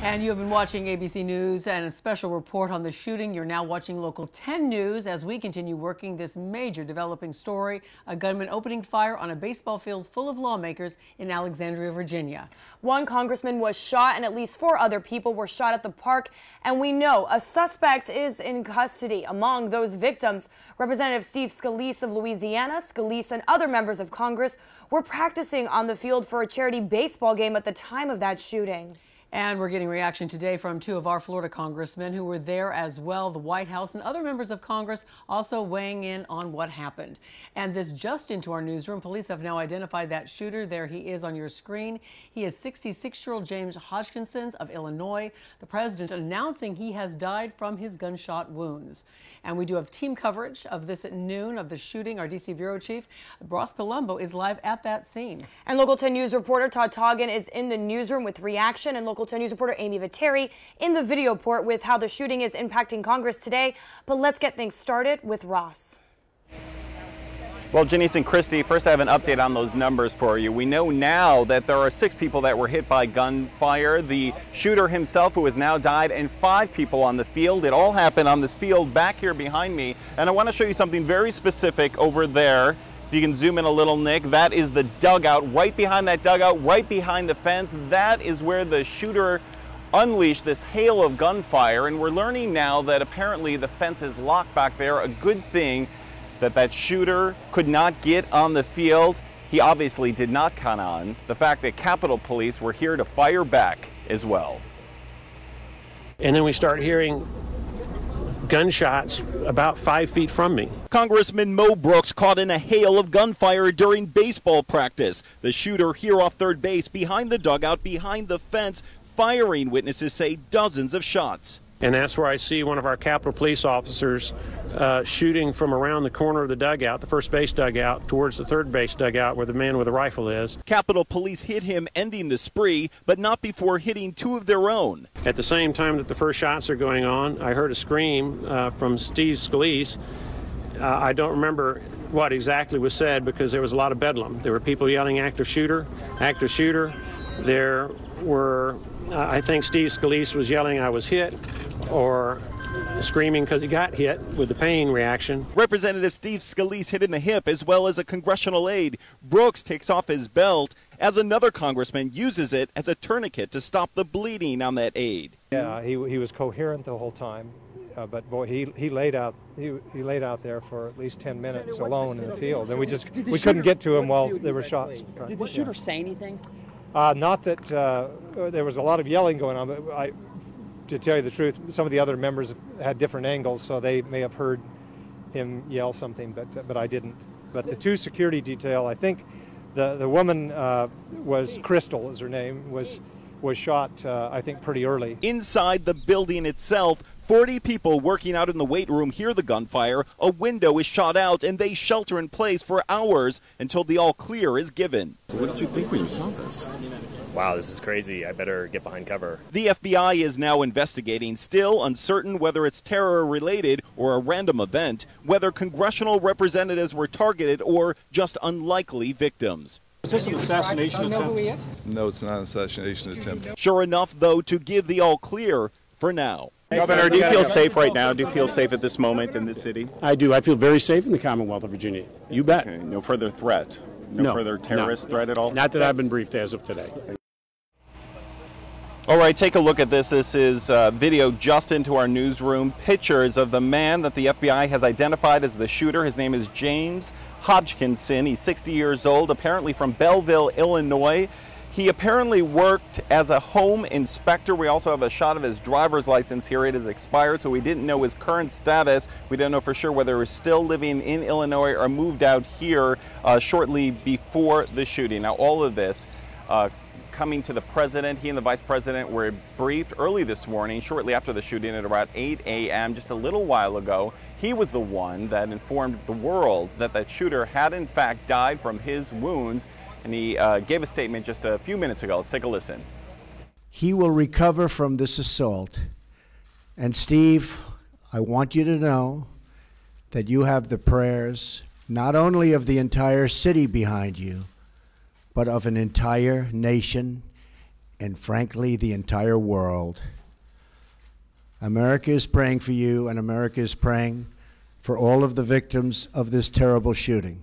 And you have been watching ABC News and a special report on the shooting. You're now watching Local 10 News as we continue working this major developing story, a gunman opening fire on a baseball field full of lawmakers in Alexandria, Virginia. One congressman was shot and at least 4 other people were shot at the park. And we know a suspect is in custody. Among those victims, Representative Steve Scalise of Louisiana, Scalise and other members of Congress were practicing on the field for a charity baseball game at the time of that shooting. And we're getting reaction today from 2 of our Florida congressmen who were there as well. The White House and other members of Congress also weighing in on what happened. And this just into our newsroom. Police have now identified that shooter. There he is on your screen. He is 66-year-old James Hodgkinson of Illinois. The president announcing he has died from his gunshot wounds. And we do have team coverage of this at noon of the shooting. Our D.C. bureau chief, Ross Palumbo, is live at that scene. And Local 10 News reporter Todd Toggin is in the newsroom with reaction, and Local 10 News reporter Amy Viteri in the video port with how the shooting is impacting Congress today. But let's get things started with Ross. Well, Janice and Christy, first I have an update on those numbers for you. We know now that there are 6 people that were hit by gunfire, the shooter himself who has now died, and 5 people on the field. It all happened on this field back here behind me. And I want to show you something very specific over there. If you can zoom in a little, Nick, that is the dugout. Right behind that dugout, right behind the fence, that is where the shooter unleashed this hail of gunfire. And we're learning now that apparently the fence is locked back there. A good thing that that shooter could not get on the field. He obviously did not count on the fact that Capitol Police were here to fire back as well. And then we start hearing gunshots about 5 feet from me. Congressman Mo Brooks caught in a hail of gunfire during baseball practice. The shooter here off third base behind the dugout, behind the fence, firing. Witnesses say dozens of shots. And that's where I see one of our Capitol Police officers shooting from around the corner of the dugout, the first base dugout, towards the third base dugout where the man with the rifle is. Capitol Police hit him, ending the spree, but not before hitting 2 of their own. At the same time that the first shots are going on, I heard a scream from Steve Scalise. I don't remember what exactly was said because there was a lot of bedlam. There were people yelling, active shooter, active shooter. There were, I think Steve Scalise was yelling, I was hit, or screaming because he got hit with the pain reaction. Representative Steve Scalise hit in the hip as well as a congressional aide. Brooks takes off his belt as another congressman uses it as a tourniquet to stop the bleeding on that aide. Yeah, he was coherent the whole time, but boy, he laid out there for at least 10 minutes alone in the field, and we couldn't get to him while there were shots. Did the shooter say anything? Not that there was a lot of yelling going on, but to tell you the truth, some of the other members had different angles, so they may have heard him yell something, but I didn't. But the 2 security detail, I think the woman was Crystal, is her name, was shot, I think, pretty early. Inside the building itself, 40 people working out in the weight room hear the gunfire. A window is shot out, and they shelter in place for hours until the all clear is given. What did you think when you saw this? Wow, this is crazy. I better get behind cover. The FBI is now investigating, still uncertain whether it's terror-related or a random event, whether congressional representatives were targeted or just unlikely victims. Is this an assassination attempt? No, it's not an assassination attempt. Sure enough, though, to give the all clear for now. Governor, do you feel safe right now? Do you feel safe at this moment in this city? I do. I feel very safe in the Commonwealth of Virginia. You bet. Okay. No further threat? No further terrorist threat at all? Not that I've been briefed as of today. All right, take a look at this. This is video just into our newsroom. Pictures of the man that the FBI has identified as the shooter. His name is James Hodgkinson. He's 60 years old, apparently from Belleville, Illinois. He apparently worked as a home inspector. We also have a shot of his driver's license here. It is expired, so we didn't know his current status. We don't know for sure whether he was still living in Illinois or moved out here shortly before the shooting. Now, all of this coming to the president. He and the vice president were briefed early this morning, shortly after the shooting at about 8 a.m., just a little while ago. He was the one that informed the world that that shooter had in fact died from his wounds, and he gave a statement just a few minutes ago. Let's take a listen. He will recover from this assault. And Steve, I want you to know that you have the prayers not only of the entire city behind you, but of an entire nation and frankly, the entire world. America is praying for you, and America is praying for all of the victims of this terrible shooting.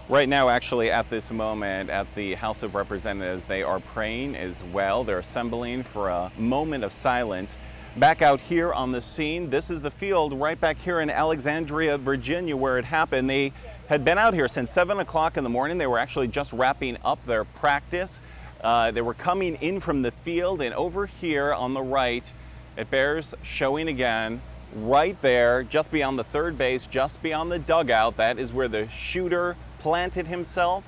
Right now, actually, at this moment, at the House of Representatives, they are praying as well. They're assembling for a moment of silence. Back out here on the scene, this is the field right back here in Alexandria, Virginia, where it happened. They had been out here since 7 o'clock in the morning. They were actually just wrapping up their practice. They were coming in from the field, and over here on the right, it bears showing again, right there, just beyond the third base, just beyond the dugout, that is where the shooter planted himself.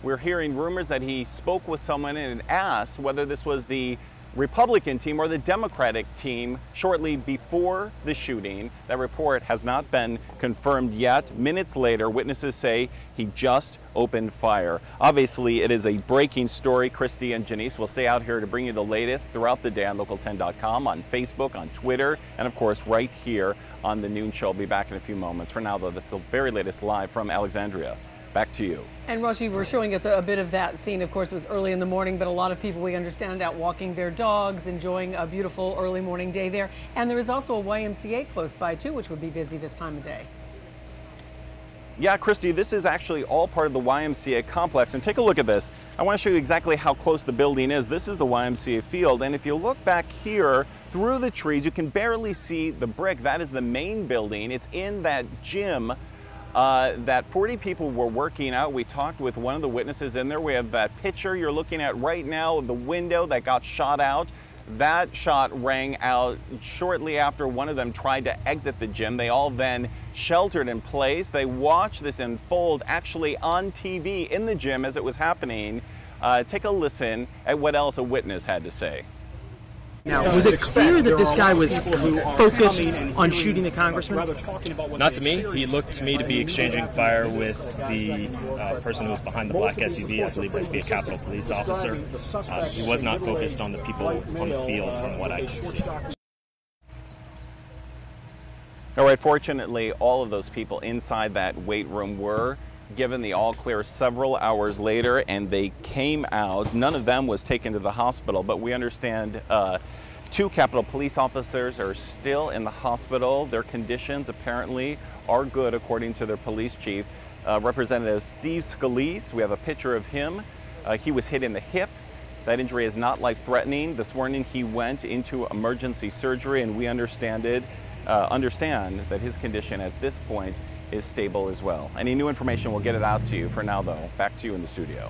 We're hearing rumors that he spoke with someone and asked whether this was the Republican team or the Democratic team shortly before the shooting. That report has not been confirmed yet. Minutes later, witnesses say he just opened fire. Obviously, it is a breaking story. Christy and Janice will stay out here to bring you the latest throughout the day on local10.com, on Facebook, on Twitter, and of course right here on the Noon Show. I'll be back in a few moments. For now, though, that's the very latest live from Alexandria. Back to you. And Ross, you were showing us a bit of that scene. Of course, it was early in the morning, but a lot of people, we understand, out walking their dogs, enjoying a beautiful early morning day there. And there is also a YMCA close by, too, which would be busy this time of day. Yeah, Christy, this is actually all part of the YMCA complex. And take a look at this. I want to show you exactly how close the building is. This is the YMCA field. And if you look back here through the trees, you can barely see the brick. That is the main building. It's in that gym that 40 people were working out. We talked with one of the witnesses in there. We have that picture you're looking at right now of the window that got shot out. That shot rang out shortly after one of them tried to exit the gym. They all then sheltered in place. They watched this unfold actually on TV in the gym as it was happening. Take a listen at what else a witness had to say. Now, was it clear that this guy was focused on shooting the congressman? Not to me. He looked to me to be exchanging fire with the person who was behind the black SUV. I believe that to be a Capitol Police officer. He was not focused on the people on the field from what I could see. All right, fortunately, all of those people inside that weight room were given the all clear several hours later, and they came out. None of them was taken to the hospital, but we understand 2 Capitol Police officers are still in the hospital. Their conditions apparently are good, according to their police chief. Representative Steve Scalise, we have a picture of him. He was hit in the hip. That injury is not life-threatening. This morning he went into emergency surgery, and we understand that his condition at this point is stable as well. Any new information, we'll get it out to you. For now, though, back to you in the studio.